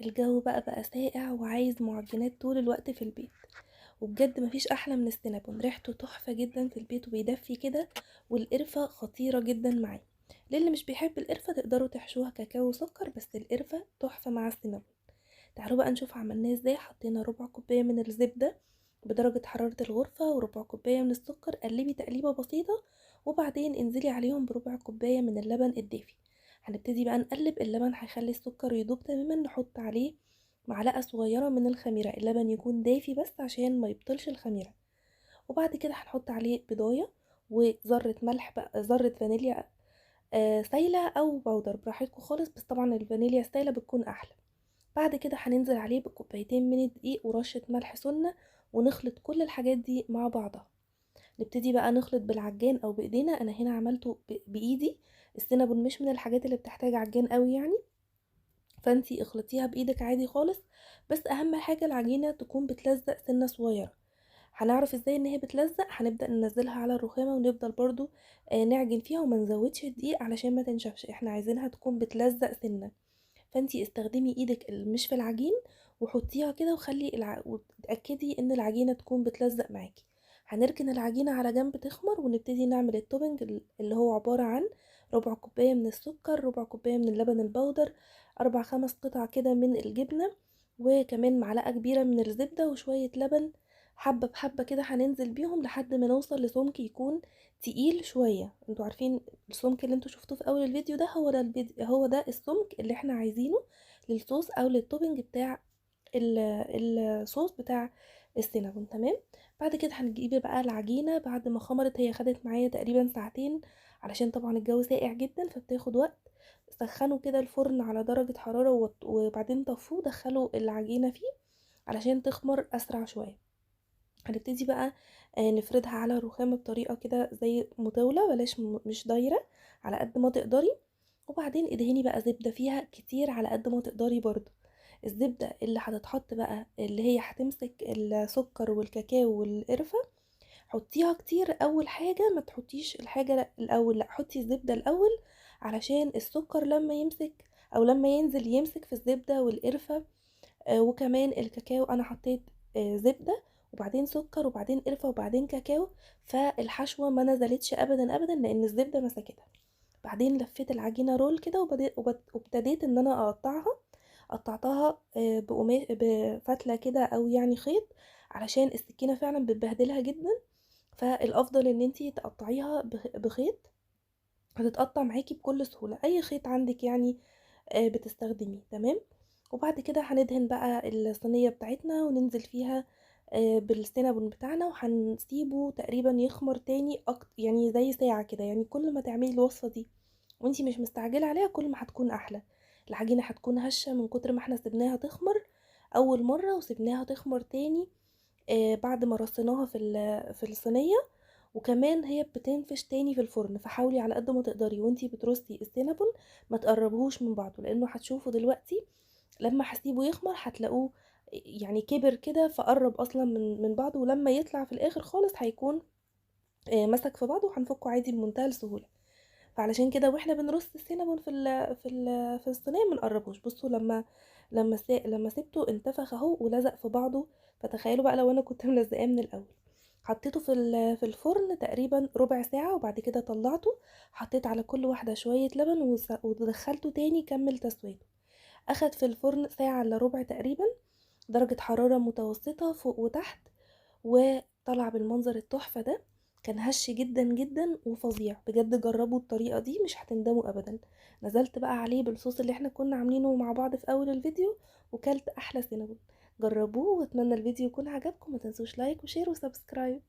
الجو بقى ساقع وعايز معجنات طول الوقت في البيت، وبجد مفيش احلى من السينابون. ريحته تحفة جدا في البيت وبيدفي كده، والقرفة خطيرة جدا معاه. للي مش بيحب القرفة تقدروا تحشوها كاكاو وسكر، بس القرفة تحفة مع السينابون. تعالوا بقى نشوف عملناه ازاي. حطينا ربع كوباية من الزبدة بدرجة حرارة الغرفة وربع كوباية من السكر، قلبي تقليبة بسيطة، وبعدين انزلي عليهم بربع كوباية من اللبن الدافي. هنبتدي بقى نقلب. اللبن هيخلي السكر يدوب تماما. نحط عليه معلقة صغيرة من الخميرة، اللبن يكون دافي بس عشان ما يبطلش الخميرة. وبعد كده هنحط عليه بضاية وذرة ملح بقى، ذرة فانيليا سايلة او بودر براحتكم خالص، بس طبعا الفانيليا السايلة بتكون احلى. بعد كده هننزل عليه بكوبايتين من الدقيق ورشة ملح سنة، ونخلط كل الحاجات دي مع بعضها. نبتدي بقى نخلط بالعجان او بايدينا. انا هنا عملته بايدي. السينابون مش من الحاجات اللي بتحتاج عجان قوي يعني، فانتي اخلطيها بايدك عادي خالص. بس اهم حاجة العجينة تكون بتلزق سنة صغيرة. هنعرف ازاي ان هي بتلزق. هنبدأ ننزلها على الرخامة ونفضل برضو نعجن فيها وما نزودش الدقيق علشان ما تنشفش. احنا عايزينها تكون بتلزق سنة. فانتي استخدمي ايدك مش في العجين، وحطيها كده وخلي وتأكدي ان العجينة تكون بتلزق معاكي. هنركن العجينة على جنب تخمر، ونبتدي نعمل التوبنج اللي هو عبارة عن ربع كوباية من السكر، ربع كوباية من اللبن البودر، 4 5 قطع كده من الجبنة، وكمان معلقة كبيرة من الزبدة وشوية لبن. حبة بحبة كده هننزل بيهم لحد ما نوصل لسمك يكون تقيل شوية. انتوا عارفين السمك اللي انتوا شفتوه في اول الفيديو ده، هو ده السمك اللي احنا عايزينه للصوص او للتوبنج بتاع الصوص بتاع السينابون. تمام. بعد كده هنجيب بقى العجينة بعد ما خمرت. هي خدت معايا تقريبا ساعتين، علشان طبعا الجو ساقع جدا فبتاخد وقت. سخنوا كده الفرن على درجة حرارة وبعدين طفوه، دخلوا العجينة فيه علشان تخمر اسرع شوية. هنبتدي بقى نفردها على الرخامة بطريقة كده زي مطاولة، بلاش مش دايرة، على قد ما تقدري. وبعدين ادهني بقى زبدة فيها كتير على قد ما تقدري برضو. الزبدة اللي هتتحط بقى اللي هي هتمسك السكر والكاكاو والقرفة، حطيها كتير. اول حاجة ما تحطيش الحاجة الاول، لا حطي الزبدة الاول، علشان السكر لما يمسك او لما ينزل يمسك في الزبدة والقرفة. وكمان الكاكاو انا حطيت زبدة وبعدين سكر وبعدين قرفة وبعدين كاكاو، فالحشوة ما نزلتش ابدا ابدا لان الزبدة مسكتها. بعدين لفيت العجينة رول كده وابتديت ان انا اقطعها. قطعتها بفتلة كده او يعني خيط، علشان السكينة فعلا بتبهدلها جدا. فالافضل ان انتي تقطعيها بخيط، هتتقطع معاكي بكل سهولة. اي خيط عندك يعني بتستخدميه. تمام. وبعد كده هندهن بقى الصينية بتاعتنا وننزل فيها بالسينابون بتاعنا، وهنسيبه تقريبا يخمر تاني يعني زي ساعة كده. يعني كل ما تعملي الوصفة دي وانتي مش مستعجلة عليها كل ما هتكون احلى. العجينة هتكون هشة من كتر ما احنا سيبناها تخمر اول مرة وسيبناها تخمر تاني بعد ما رصيناها في الصينية. وكمان هي بتنفش تاني في الفرن، فحاولي على قد ما تقدري وانتي بترصي السينابون ما تقربهوش من بعضه، لانه هتشوفوا دلوقتي لما هسيبه يخمر هتلاقوه يعني كبر كده فقرب اصلا من بعضه، ولما يطلع في الاخر خالص هيكون مسك في بعضه وهنفكه عادي بمنتهى السهوله. فعلشان كده واحنا بنرص السينابون في الصينيه ما نقربوش. بصوا لما سبته انتفخ اهو ولزق في بعضه. فتخيلوا بقى لو انا كنت ملزقاه من الاول. حطيته في الفرن تقريبا ربع ساعة، وبعد كده طلعته. حطيت على كل واحدة شوية لبن ودخلته تاني كمل تسويته. اخد في الفرن ساعة الا ربع تقريبا، درجة حرارة متوسطة فوق وتحت، وطلع بالمنظر التحفة ده. كان هش جدا جدا وفظيع بجد. جربوا الطريقة دي مش هتندموا ابدا. نزلت بقى عليه بالصوص اللي احنا كنا عاملينه مع بعض في اول الفيديو، وكلت احلى سينابون. جربوه واتمنى الفيديو يكون عجبكم. ما تنسوش لايك وشير وسبسكرايب.